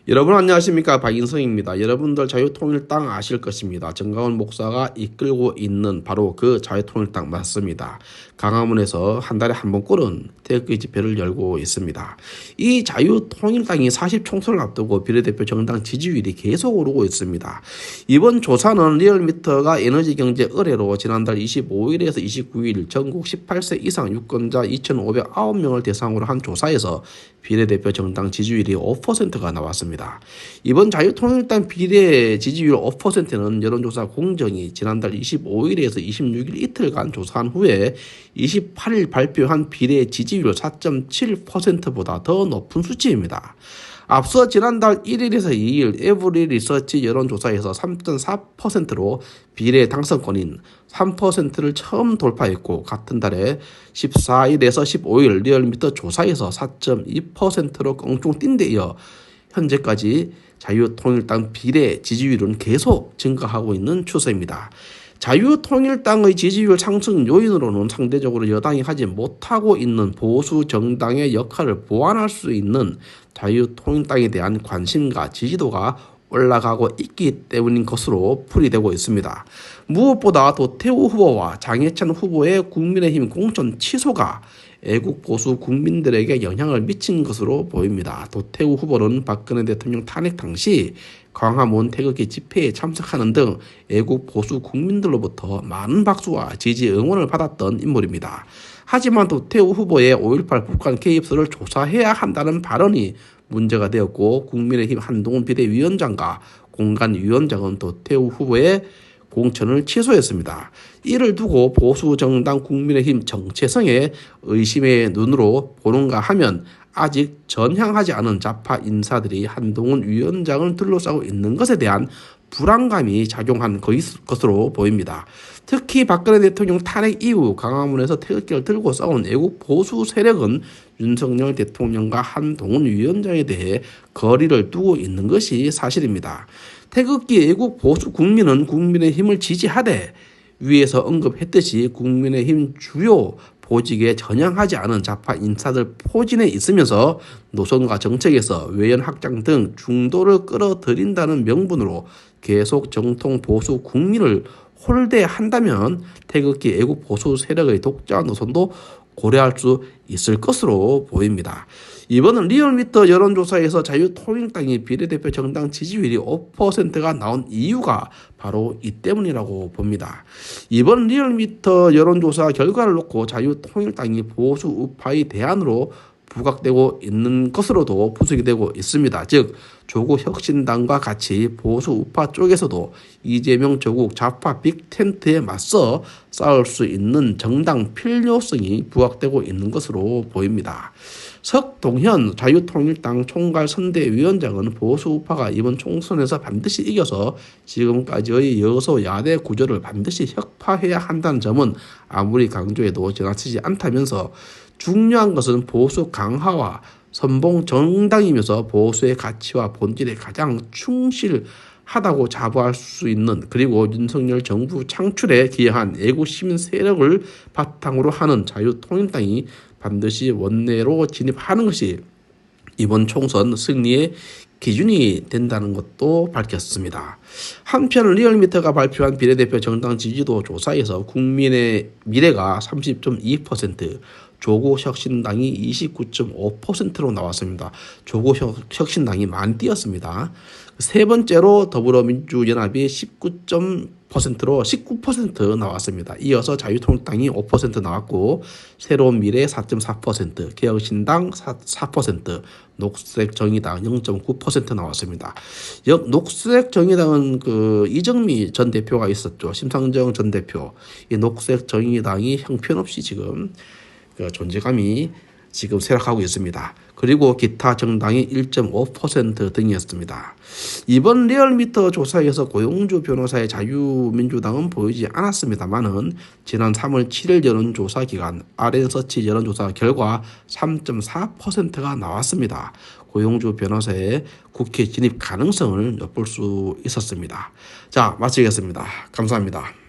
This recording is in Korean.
여러분 안녕하십니까, 박인성입니다. 여러분들 자유통일당 아실 것입니다. 정강훈 목사가 이끌고 있는 바로 그 자유통일당 맞습니다. 광화문에서 한 달에 한 번 꼴은 태극기 집회를 열고 있습니다. 이 자유통일당이 40총선을 앞두고 비례대표 정당 지지율이 계속 오르고 있습니다. 이번 조사는 리얼미터가 에너지경제 의뢰로 지난달 25일에서 29일 전국 18세 이상 유권자 2,509명을 대상으로 한 조사에서 비례대표 정당 지지율이 5%가 나왔습니다. 이번 자유통일당 비례 지지율 5%는 여론조사 공정이 지난달 25일에서 26일 이틀간 조사한 후에 28일 발표한 비례 지지율 4.7%보다 더 높은 수치입니다. 앞서 지난달 1일에서 2일 에브리 리서치 여론조사에서 3.4%로 비례 당선권인 3%를 처음 돌파했고, 같은 달에 14일에서 15일 리얼미터 조사에서 4.2%로 껑충 뛴 데 이어 현재까지 자유통일당 비례 지지율은 계속 증가하고 있는 추세입니다. 자유통일당의 지지율 상승 요인으로는 상대적으로 여당이 하지 못하고 있는 보수 정당의 역할을 보완할 수 있는 자유통일당에 대한 관심과 지지도가 올라가고 있기 때문인 것으로 풀이되고 있습니다. 무엇보다 도태우 후보와 장해찬 후보의 국민의힘 공천 취소가 애국 보수 국민들에게 영향을 미친 것으로 보입니다. 도태우 후보는 박근혜 대통령 탄핵 당시 광화문 태극기 집회에 참석하는 등 애국 보수 국민들로부터 많은 박수와 지지 응원을 받았던 인물입니다. 하지만 도태우 후보의 5.18 북한 개입설을 조사해야 한다는 발언이 문제가 되었고, 국민의힘 한동훈 비대위원장과 공관위원장은 도태우 후보의 공천을 취소했습니다. 이를 두고 보수 정당 국민의힘 정체성에 의심의 눈으로 보는가 하면 아직 전향하지 않은 좌파 인사들이 한동훈 위원장을 둘러싸고 있는 것에 대한 불안감이 작용한 것으로 보입니다. 특히 박근혜 대통령 탄핵 이후 광화문에서 태극기를 들고 싸운 애국 보수 세력은 윤석열 대통령과 한동훈 위원장에 대해 거리를 두고 있는 것이 사실입니다. 태극기 애국 보수 국민은 국민의힘을 지지하되 위에서 언급했듯이 국민의힘 주요 보직에 전향하지 않은 좌파 인사들 포진에 있으면서 노선과 정책에서 외연 확장 등 중도를 끌어들인다는 명분으로 계속 정통 보수 국민을 홀대한다면 태극기 애국 보수 세력의 독자 노선도 고려할 수 있을 것으로 보입니다. 이번은 리얼미터 여론조사에서 자유통일당이 비례대표 정당 지지율이 5%가 나온 이유가 바로 이 때문이라고 봅니다. 이번 리얼미터 여론조사 결과를 놓고 자유통일당이 보수 우파의 대안으로 부각되고 있는 것으로도 분석이 되고 있습니다. 즉 조국혁신당과 같이 보수 우파 쪽에서도 이재명 조국 좌파 빅텐트에 맞서 싸울 수 있는 정당 필요성이 부각되고 있는 것으로 보입니다. 석동현 자유통일당 총괄선대위원장은 보수 우파가 이번 총선에서 반드시 이겨서 지금까지의 여소야대 구조를 반드시 혁파해야 한다는 점은 아무리 강조해도 지나치지 않다면서, 중요한 것은 보수 강화와 선봉 정당이면서 보수의 가치와 본질에 가장 충실하다고 자부할 수 있는, 그리고 윤석열 정부 창출에 기여한 애국 시민 세력을 바탕으로 하는 자유통일당이 반드시 원내로 진입하는 것이 이번 총선 승리의 기준이 된다는 것도 밝혔습니다. 한편 리얼미터가 발표한 비례대표 정당 지지도 조사에서 국민의 미래가 30.2%, 조국혁신당이 29.5%로 나왔습니다. 조국혁신당이 많이 뛰었습니다. 세 번째로 더불어민주연합이 19%로 19% 나왔습니다. 이어서 자유통일당이 5% 나왔고, 새로운 미래 4.4%, 개혁신당 4%, 녹색정의당 0.9% 나왔습니다. 녹색정의당은 이정미 전 대표가 있었죠. 심상정 전 대표. 이 녹색정의당이 형편없이 지금 존재감이 지금 쇠락하고 있습니다. 그리고 기타 정당이 1.5% 등이었습니다. 이번 리얼미터 조사에서 고용주 변호사의 자유민주당은 보이지 않았습니다만은 지난 3월 7일 여론조사 기간 RN서치 여론조사 결과 3.4%가 나왔습니다. 고용주 변호사의 국회 진입 가능성을 엿볼 수 있었습니다. 자, 마치겠습니다. 감사합니다.